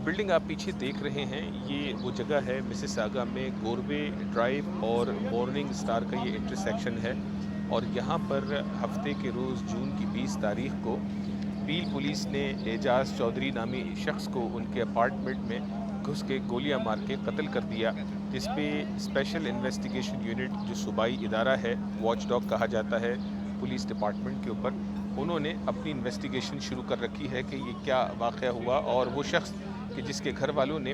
Building आप पीछे देख रहे हैं, ये वो जगह है मिसिसागा में गोरवे ड्राइव और मॉर्निंग स्टार का ये इंटरसेक्शन है। और यहाँ पर हफ्ते के रोज़ जून की 20 तारीख को पील पुलिस ने एजाज चौधरी नामी शख्स को उनके अपार्टमेंट में घुस के गोलियां मार के कत्ल कर दिया, जिस पे स्पेशल इन्वेस्टिगेशन यूनिट जो सूबाई इदारा है, वॉच डॉग कहा जाता है पुलिस डिपार्टमेंट के ऊपर, उन्होंने अपनी इन्वेस्टिगेशन शुरू कर रखी है कि ये क्या वाक़या हुआ। और वो शख्स कि जिसके घर वालों ने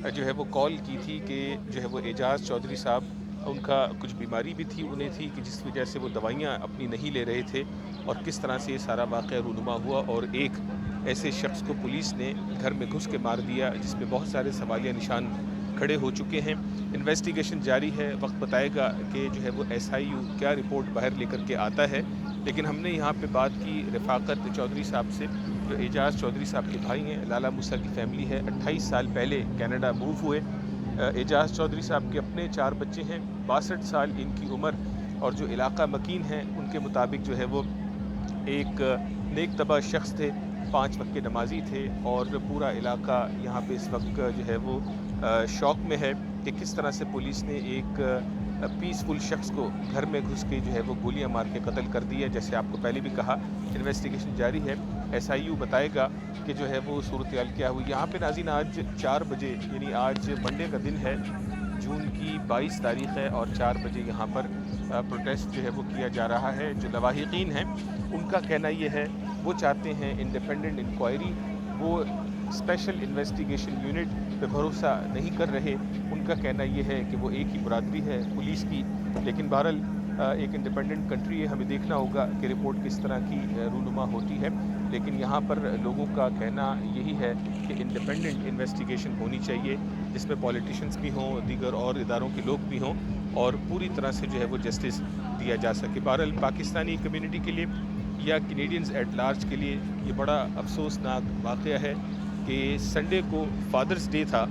जो है वो कॉल की थी कि जो है वो एजाज चौधरी साहब, उनका कुछ बीमारी भी थी उन्हें थी कि जिस वजह से वो दवाइयाँ अपनी नहीं ले रहे थे, और किस तरह से ये सारा वाक़या रूनुमा हुआ और एक ऐसे शख्स को पुलिस ने घर में घुस के मार दिया, जिसमें बहुत सारे सवालिया निशान खड़े हो चुके हैं। इन्वेस्टिगेशन जारी है, वक्त बताएगा कि जो है वो SIU क्या रिपोर्ट बाहर लेकर के आता है। लेकिन हमने यहाँ पे बात की रफ़ाकत चौधरी साहब से, जो एजाज चौधरी साहब के भाई हैं। लाला मूसा की फैमिली है, 28 साल पहले कनाडा मूव हुए। एजाज चौधरी साहब के अपने 4 बच्चे हैं, 62 साल इनकी उम्र। और जो इलाका मकीन है उनके मुताबिक जो है वो एक नेक तबा शख्स थे, 5 वक्त के नमाजी थे। और पूरा इलाका यहाँ पे इस वक्त जो है वो शौक में है कि किस तरह से पुलिस ने एक पीसफुल शख्स को घर में घुस के जो है वो गोलियां मार के कत्ल कर दिया। जैसे आपको पहले भी कहा, इन्वेस्टिगेशन जारी है, SIU बताएगा कि जो है वो सूरत हाल क्या हुई। यहाँ पे नाज़रीन आज 4 बजे, यानी आज मंडे का दिन है, जून की 22 तारीख है, और 4 बजे यहाँ पर प्रोटेस्ट जो है वो किया जा रहा है। जो लवाहिकीन हैं उनका कहना ये है, वो चाहते हैं इंडिपेंडेंट इंक्वायरी, वो स्पेशल इन्वेस्टिगेशन यूनिट पे भरोसा नहीं कर रहे। उनका कहना ये है कि वो एक ही बरादरी है पुलिस की। लेकिन बहरहाल एक इंडिपेंडेंट कंट्री है, हमें देखना होगा कि रिपोर्ट किस तरह की रूनुमा होती है। लेकिन यहाँ पर लोगों का कहना यही है कि इंडिपेंडेंट इन्वेस्टिगेशन होनी चाहिए, जिसमें पॉलिटिशियंस भी हों, दीगर और इदारों के लोग भी हों, और पूरी तरह से जो है वो जस्टिस दिया जा सके। बहरहाल पाकिस्तानी कम्युनिटी के लिए या कैनेडियंस एट लार्ज के लिए ये बड़ा अफसोसनाक वाक़या है कि संडे को फादर्स डे था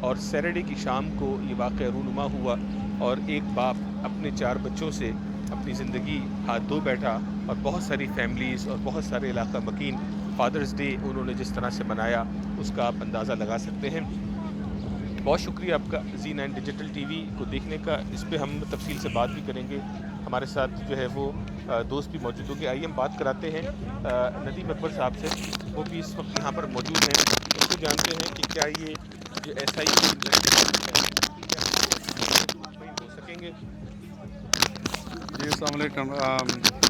और सैटरडे की शाम को ये वाक़या रूनुमा हुआ, और एक बाप अपने 4 बच्चों से अपनी ज़िंदगी हाथ धो बैठा। और बहुत सारी फैमिलीज़ और बहुत सारे इलाका मकीन फादर्स डे उन्होंने जिस तरह से मनाया, उसका आप अंदाज़ा लगा सकते हैं। बहुत शुक्रिया आपका Z9 डिजिटल TV को देखने का। इस पे हम तफसील से बात भी करेंगे। हमारे साथ जो है वो दोस्त भी मौजूद होंगे। आइए हम बात कराते हैं नदीम अकबर साहब से, वो भी इस वक्त यहाँ पर मौजूद हैं। उनको जानते हैं कि क्या ये जो SIU हो सकेंगे। जी अस्सलाम वालेकुम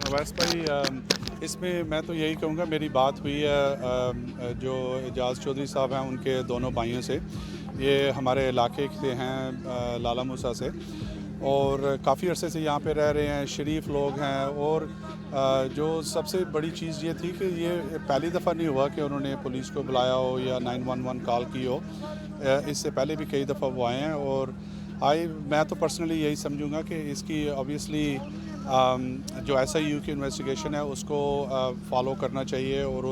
अवैस भाई, इसमें मैं तो यही कहूँगा, मेरी बात हुई है जो एजाज चौधरी साहब हैं उनके दोनों भाइयों से। ये हमारे इलाके के हैं, लाला मूसा से, और काफ़ी अरसे से यहाँ पे रह रहे हैं, शरीफ लोग हैं। और जो सबसे बड़ी चीज़ ये थी कि ये पहली दफ़ा नहीं हुआ कि उन्होंने पुलिस को बुलाया हो या 911 कॉल की हो। इससे पहले भी कई दफ़ा वो आए हैं। और मैं तो पर्सनली यही समझूंगा कि इसकी ऑब्वियसली जो SIU की इन्वेस्टिगेशन है उसको फॉलो करना चाहिए, और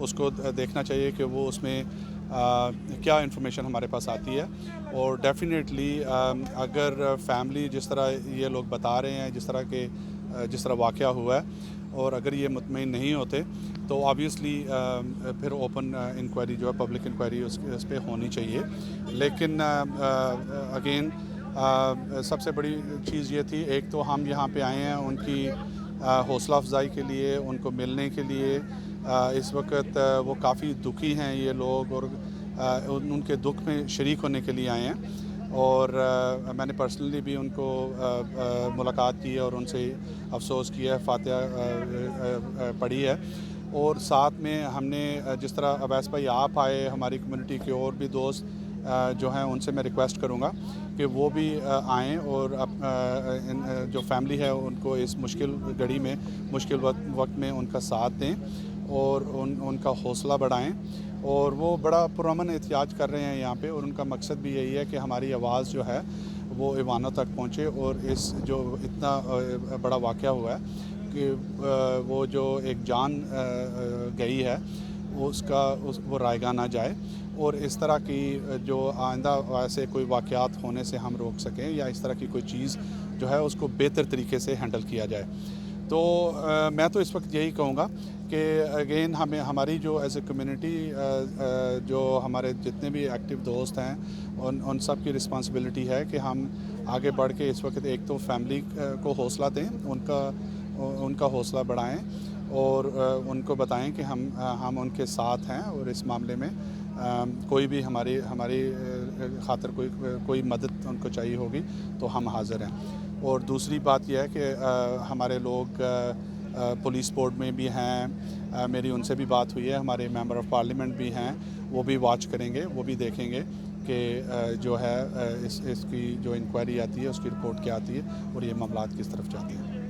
उसको देखना चाहिए कि वो उसमें क्या इन्फॉर्मेशन हमारे पास आती है। और डेफिनेटली अगर फैमिली जिस तरह ये लोग बता रहे हैं, जिस तरह वाक़या हुआ है, और अगर ये मुतमईन नहीं होते तो ऑब्वियसली फिर ओपन इंक्वायरी जो है, पब्लिक इंक्वायरी उस पर होनी चाहिए। लेकिन अगेन सबसे बड़ी चीज़ ये थी, एक तो हम यहाँ पे आए हैं उनकी हौसला अफजाई के लिए, उनको मिलने के लिए। इस वक्त वो काफ़ी दुखी हैं ये लोग, और उनके दुख में शरीक होने के लिए आए हैं। और मैंने पर्सनली भी उनको मुलाकात की है और उनसे अफसोस किया है, फातिहा पढ़ी है। और साथ में हमने जिस तरह अवैस भाई आप आए, हमारी कम्युनिटी के और भी दोस्त जो हैं उनसे मैं रिक्वेस्ट करूँगा कि वो भी आएँ और जो फैमिली है उनको इस मुश्किल घड़ी में, मुश्किल वक्त में उनका साथ दें, और उनका हौसला बढ़ाएं। और वो बड़ा पुरअमन एहतियाज कर रहे हैं यहाँ पे, और उनका मकसद भी यही है कि हमारी आवाज़ जो है वो ईवानों तक पहुँचे, और इस जो इतना बड़ा वाक़या हुआ है कि वो जो एक जान गई है वो रायगा ना जाए, और इस तरह की जो आइंदा ऐसे कोई वाक़यात होने से हम रोक सकें, या इस तरह की कोई चीज़ जो है उसको बेहतर तरीके से हैंडल किया जाए। तो मैं तो इस वक्त यही कहूँगा कि अगेन हमें हमारी जो एज ए कम्युनिटी जो हमारे जितने भी एक्टिव दोस्त हैं उन सब की रिस्पांसिबिलिटी है कि हम आगे बढ़ के इस वक्त एक तो फैमिली को हौसला दें, उनका हौसला बढ़ाएं और उनको बताएं कि हम उनके साथ हैं और इस मामले में कोई भी हमारी खातिर कोई मदद उनको चाहिए होगी तो हम हाज़िर हैं। और दूसरी बात यह है कि हमारे लोग पुलिस बोर्ड में भी हैं, मेरी उनसे भी बात हुई है, हमारे मेंबर ऑफ़ पार्लियामेंट भी हैं, वो भी वॉच करेंगे, वो भी देखेंगे कि जो है इसकी जो इंक्वायरी आती है उसकी रिपोर्ट क्या आती है और ये मामलात किस तरफ जाते हैं।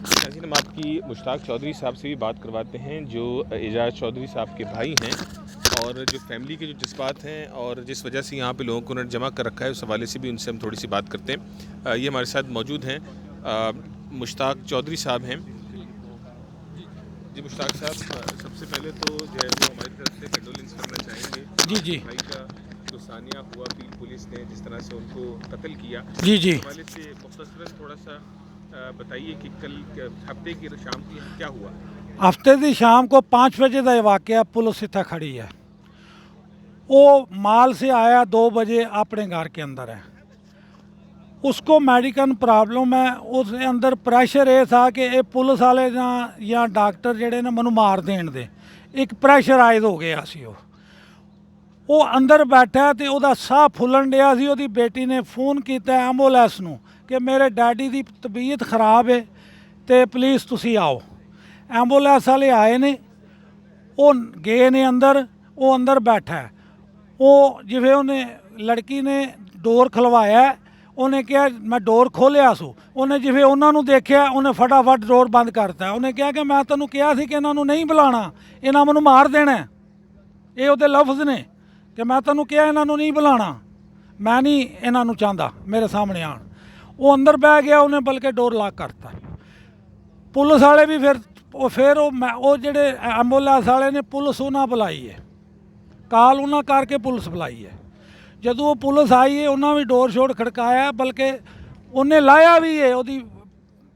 नाज़रीन, हम आपकी मुश्ताक चौधरी साहब से भी बात करवाते हैं जो एजाज चौधरी साहब के भाई हैं और जो फैमिली के जो जज्बात हैं और जिस वजह से यहाँ पे लोगों को उन्होंने जमा कर रखा है उस हवाले से भी उनसे हम थोड़ी सी बात करते हैं। ये हमारे साथ मौजूद हैं मुश्ताक चौधरी साहब हैं। जी मुश्ताक साहब, सबसे पहले तो जो है वो हमारी तरफ से कंडोलेंस करना चाहेंगे जी भाई का जो सानिया हुआ पुलिस ने जिस तरह से उनको कत्ल किया, जी हवाले से मुख्तसरन थोड़ा सा बताइए कि कल हफ्ते की शाम की क्या हुआ। हफ्ते की शाम को 5 बजे का वाक़या, पुलिस इतना खड़ी है, वो माल से आया 2 बजे अपने घर के अंदर है, उसको मेडिकल प्रॉब्लम है, उसके अंदर प्रेशर ये था कि ये पुलिस वाले या डॉक्टर जेडे ने मैनू मार देन दे, एक प्रेशराइज हो गया सी। वो अंदर बैठा तो वह साह फुलन दिया सी। उसदी बेटी ने फोन किया एंबूलेंस नूं कि मेरे डैडी की तबीयत खराब है तो प्लीज़ तुसी आओ। एंबूलेंस वाले आए ने, वो गए ने अंदर, वो अंदर बैठा है, वो जिवें उन्हें लड़की ने डोर खलवाया, उन्हें कहा मैं डोर खोलिया सू, उन्हें जिवें उन्होंने देखा उन्हें फटाफट डोर बंद करता। उन्हें कहा कि मैं तेनों कहा सी कि इन्हों नहीं बुलाना, इन्हें मैनू मार देना। ये उहदे लफ्ज़ ने कि मैं तेनों कहा इन्हों नहीं बुलाना, मैं नहीं इन्हों चाहता मेरे सामने आन। वो अंदर बह गया, उन्हें बल्कि डोर लॉक करता। पुलिस वाले भी फिर वो जेडे एंबूलेंस वाले ने पुलिस उन्हें बुलाई है, काल उन्हें करके पुलिस बुलाई है। जदों वो पुलिस आई है उन्हें भी डोर शोर खड़काया, बल्कि उन्हें लाया भी है, वो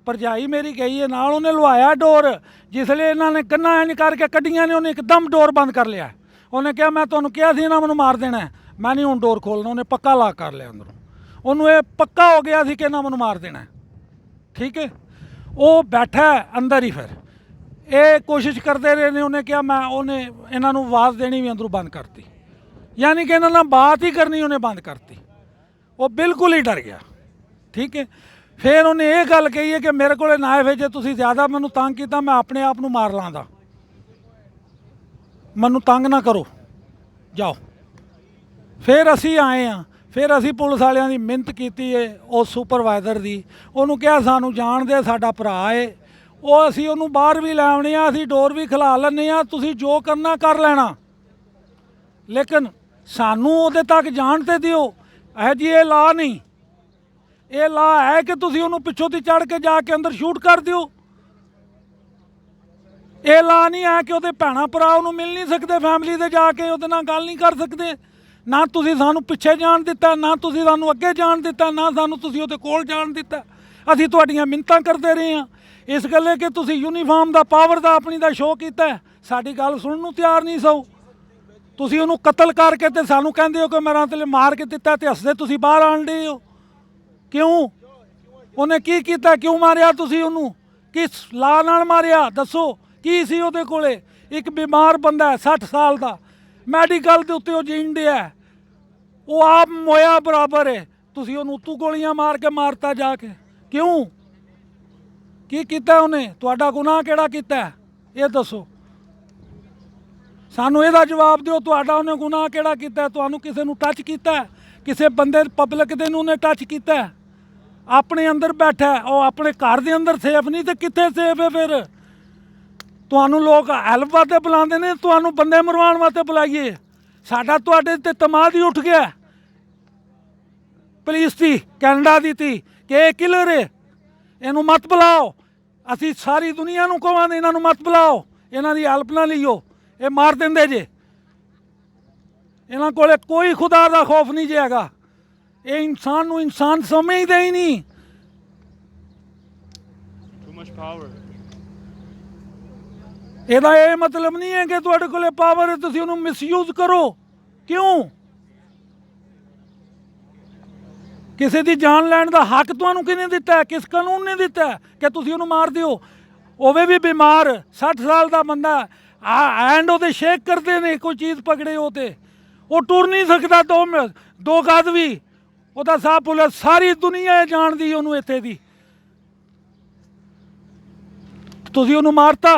भरजाई मेरी गई है नाल, उन्हें लवाया डोर। जिसले इन्होंने कन्ना इंज करके कड्डियां ने उन्हें एकदम डोर बंद कर लिया। उन्हें कहा मैं तुहानूं कहा सी इन्हां मैनूं मार देना है, मैं नहीं हुण डोर खोलना। उन्हें पक्का लॉक कर लिया अंदरों, उन्होंने ये पक्का हो गया सी कि इन्हां मैनूं मार देना है। ठीक है, वो बैठा है अंदर ही, फिर ये कोशिश करते रहे ने। उन्हें क्या मैं उन्हें इन्हों आवाज़ देनी भी अंदरों बंद करती, यानी कि इन्होंने बात ही करनी उन्हें बंद करती। वो बिल्कुल ही डर गया। ठीक है, फिर उन्हें ये गल कही है कि मेरे को ना आए जो तुसीं ज़्यादा मैनू तंग किया, मैं अपने आप नूं मार लांदा, मैनू तंग ना करो, जाओ। फिर असी आए हाँ, फिर असी पुलिस वालियां दी मिहनत की है उस सुपरवाइजर की, उन्होंने कहा सानू जान दे, साडा भरा है, वो असी उन्होंने बाहर भी लै आने, असी डोर भी खिला लैने, तुसीं जो करना कर लेना, लेकिन सानू उहदे तक जान ते दिओ। है जी ये ला नहीं, ये ला है कि तुसीं उहनूं पिछों दी चढ़ के जाके अंदर शूट कर दिओ। ये ला नहीं है कि उहदे भैणां भरा उहनूं मिल नहीं सकते, फैमिली दे जाके उहदे नाल गल नहीं कर सकते। ना तुसीं सानू पिछे जान दिता, ना तुसीं सानू अगे जान दिता, ना सानू तुसीं उहदे कोल जान दिता। असीं तुहाडीआं मिन्नतां करते रहे हाँ इस गल्ले कि तुसीं यूनीफार्म दा पावर दा अपनी दा शो कीता, साडी गल सुणन नूं तैयार नहीं सो। तुसीं उहनूं कतल करके ते सानू कहंदे हो कि मेरा ते मार के दिता, ते हसदे तुसीं बाहर आण डे हो। क्यों? उन्हें की कीता? क्यों मारिया तुसीं उहनूं? किस ला नाल मारिया? दसो की सी उहदे कोले? एक बीमार बंदा है 60 साल का, मैडिकल के उत्ते जीण दिया, वो आप मोया बराबर है, तुसीं उहनूं उत्तों गोलियां मार के मारता जाके। क्यों? की कीता उन्हें? तुहाडा गुनाह किहड़ा कीता? ये दसो सानू, ਇਹਦਾ जवाब दिओ। तुहाडा उन्हें गुनाह किहड़ा कीता? तुहानू किसी नूं टच कीता? किसी बंदे पब्लिक दे नूं उन्हें टच कीता? अपने अंदर बैठा है, वो अपने घर के अंदर सेफ नहीं तो कित्थे सेफ है? फिर तुहानू लोग हैल्प वास्ते बुलाते हैं, तुहानू बंदे मरवाउण वास्ते बुलाइए? साडा तुहाडे ते तमाद ही उठ गया पुलिस की, कैनेडा की थी कि ये किलर है, इनू मत बुलाओ। असी सारी दुनिया नूं कहांगे इन्हों मत बुलाओ, इन्हों की हैल्प ना लियो, ये मार देंदे जे। इन्हों कोले कोई खुदा का खौफ नहीं जे हैगा, ये इंसान नूं इंसान समझदे ही नहीं। ਇਹਦਾ ਇਹ ਮਤਲਬ ਨਹੀਂ ਹੈ ਕਿ ਤੁਹਾਡੇ ਕੋਲੇ ਪਾਵਰ ਹੈ ਤੁਸੀਂ ਉਹਨੂੰ ਮਿਸਯੂਜ਼ ਕਰੋ। ਕਿਉਂ? ਕਿਸੇ ਦੀ ਜਾਨ ਲੈਣ ਦਾ ਹੱਕ ਤੁਹਾਨੂੰ ਕਿਹਨੇ ਦਿੱਤਾ ਹੈ? ਕਿਸ ਕਾਨੂੰਨ ਨੇ ਦਿੱਤਾ ਹੈ ਕਿ ਤੁਸੀਂ ਉਹਨੂੰ ਮਾਰ ਦਿਓ? ਹੋਵੇ ਵੀ ਬਿਮਾਰ 60 ਸਾਲ ਦਾ ਬੰਦਾ ਐਂਡ ਉਹਦੇ ਸ਼ੇਕ ਕਰਦੇ ਨੇ, ਕੋਈ ਚੀਜ਼ ਪਕੜੇ ਉਹ ਟੁਰ ਨਹੀਂ ਸਕਦਾ, ਦੋ ਗਜ਼ ਵੀ ਉਹਦਾ ਸਾਹ ਪੁਲਿਸ ਸਾਰੀ ਦੁਨੀਆ ਜਾਣਦੀ ਉਹਨੂੰ ਇੱਥੇ ਦੀ, ਤੁਸੀਂ ਉਹਨੂੰ ਮਾਰਤਾ।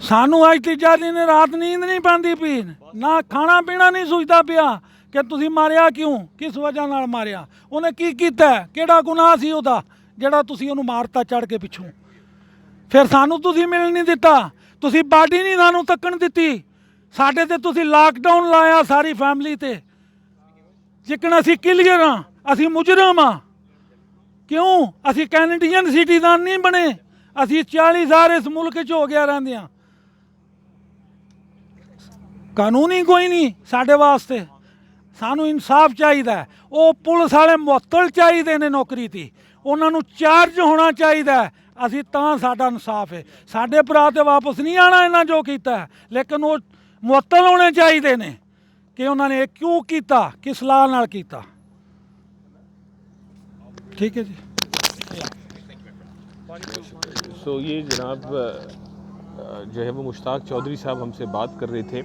ਸਾਨੂੰ ਅੱਜ ਤੀਜਾ ਦਿਨ ਰਾਤ ਨੀਂਦ ਨਹੀਂ ਪੈਂਦੀ ਪਈ, ਨਾ ਖਾਣਾ ਪੀਣਾ ਨਹੀਂ ਸੁਝਦਾ ਪਿਆ ਕਿ ਤੁਸੀਂ ਮਾਰਿਆ ਕਿਉਂ, ਕਿਸ ਵਜ੍ਹਾ ਨਾਲ ਮਾਰਿਆ, ਉਹਨੇ ਕੀ ਕੀਤਾ, ਕਿਹੜਾ ਗੁਨਾਹ ਸੀ ਉਹਦਾ ਜਿਹੜਾ ਤੁਸੀਂ ਉਹਨੂੰ ਮਾਰਤਾ ਚੜ ਕੇ ਪਿੱਛੋਂ। ਫਿਰ ਸਾਨੂੰ ਤੁਸੀਂ ਮਿਲ ਨਹੀਂ ਦਿੱਤਾ, ਤੁਸੀਂ ਬਾਡੀ ਨਹੀਂ ਸਾਨੂੰ ਤੱਕਣ ਦਿੱਤੀ, ਸਾਡੇ ਤੇ ਤੁਸੀਂ ਲਾਕਡਾਊਨ ਲਾਇਆ ਸਾਰੀ ਫੈਮਿਲੀ ਤੇ। ਜਿੱਕਣ ਅਸੀਂ ਕਿਲੀਅਰ ਹਾਂ, ਅਸੀਂ ਮੁਜਰਮ ਹਾਂ। ਕਿਉਂ? ਅਸੀਂ ਕੈਨੇਡੀਅਨ ਸਿਟੀਜ਼ਨ ਨਹੀਂ ਬਣੇ, ਅਸੀਂ 40 ਸਾਲ ਇਸ ਮੁਲਕ 'ਚ ਹੋ ਗਿਆ ਰਹਿੰਦੇ ਹਾਂ। ਕਾਨੂੰਨ ਹੀ ਕੋਈ ਨਹੀਂ ਸਾਡੇ ਵਾਸਤੇ, ਸਾਨੂੰ ਇਨਸਾਫ ਚਾਹੀਦਾ। ਉਹ ਪੁਲਿਸ ਵਾਲੇ ਮੁਅੱਤਲ ਚਾਹੀਦੇ ਨੇ ਨੌਕਰੀ ਤੇ, ਉਹਨਾਂ ਨੂੰ ਚਾਰਜ ਹੋਣਾ ਚਾਹੀਦਾ। ਅਸੀਂ ਤਾਂ ਸਾਡਾ ਇਨਸਾਫ ਹੈ। ਸਾਡੇ ਭਰਾ ਤੇ ਵਾਪਸ ਨਹੀਂ ਆਣਾ ਇਹਨਾਂ ਜੋ ਕੀਤਾ, ਲੇਕਿਨ ਉਹ ਮੁਅੱਤਲ ਹੋਣੇ ਚਾਹੀਦੇ ਨੇ ਕਿ ਉਹਨਾਂ ਨੇ ਇਹ ਕਿਉਂ ਕੀਤਾ, ਕਿਸ ਲਾਹ ਨਾਲ ਕੀਤਾ। ٹھیک ہے جی. سو یہ جناب جو ہے وہ مشتاق چودھری صاحب ہم سے بات کر رہے تھے،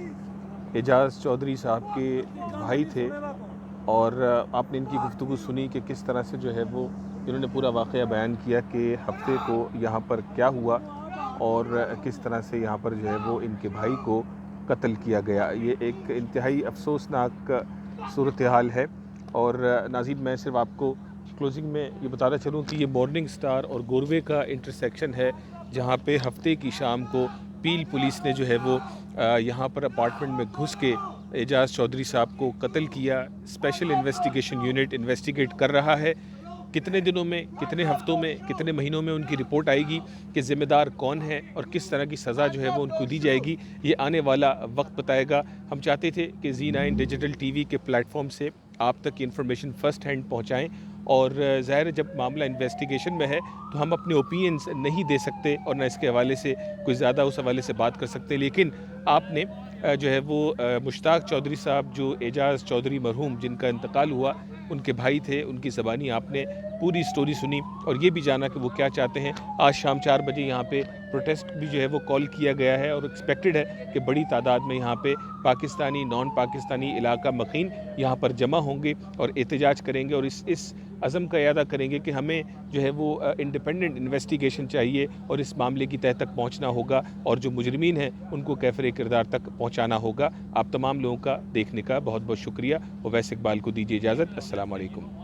اعجاز چودھری صاحب کے بھائی تھے، اور آپ نے ان کی گفتگو سنی کہ کس طرح سے جو ہے وہ انہوں نے پورا واقعہ بیان کیا کہ ہفتے کو یہاں پر کیا ہوا اور کس طرح سے یہاں پر جو ہے وہ ان کے بھائی کو قتل کیا گیا۔ یہ ایک انتہائی افسوسناک صورتحال ہے۔ اور ناظرین، میں صرف آپ کو کلوزنگ میں یہ بتانا چلوں کہ یہ مارننگ سٹار اور گوروے کا انٹرسیکشن ہے، جہاں پہ ہفتے کی شام کو پیل پولیس نے جو ہے وہ یہاں پر اپارٹمنٹ میں گھس کے اعجاز چودھری صاحب کو قتل کیا۔ اسپیشل انویسٹیگیشن یونٹ انویسٹیگیٹ کر رہا ہے، کتنے دنوں میں، کتنے ہفتوں میں، کتنے مہینوں میں ان کی رپورٹ آئے گی کہ ذمہ دار کون ہے اور کس طرح کی سزا جو ہے وہ ان کو دی جائے گی، یہ آنے والا وقت بتائے گا۔ ہم چاہتے تھے کہ زی9 ڈیجیٹل ٹی وی کے پلیٹ فارم سے آپ تک انفارمیشن فرسٹ ہینڈ پہنچائیں، اور ظاہر ہے جب معاملہ انویسٹیگیشن میں ہے تو ہم اپنے اوپینینز نہیں دے سکتے اور نہ اس کے حوالے سے کوئی زیادہ اس حوالے سے بات کر سکتے، لیکن آپ نے جو ہے وہ مشتاق چودھری صاحب جو اعجاز چودھری مرحوم جن کا انتقال ہوا ان کے بھائی تھے، ان کی زبانی آپ نے پوری سٹوری سنی اور یہ بھی جانا کہ وہ کیا چاہتے ہیں۔ آج شام 4 بجے یہاں پہ پروٹیسٹ بھی جو ہے وہ کال کیا گیا ہے اور ایکسپیکٹڈ ہے کہ بڑی تعداد میں یہاں پہ پاکستانی، نان پاکستانی علاقہ مقیم یہاں پر جمع ہوں گے اور احتجاج کریں گے، اور اس عزم کا اعادہ کریں گے کہ ہمیں جو ہے وہ انڈیپینڈنٹ انویسٹیگیشن چاہیے اور اس معاملے کی تہہ تک پہنچنا ہوگا اور جو مجرمین ہیں ان کو کیفر کردار تک پہنچانا ہوگا۔ آپ تمام لوگوں کا دیکھنے کا بہت بہت شکریہ۔ اویس اقبال کو دیجیے اجازت۔ السلام علیکم۔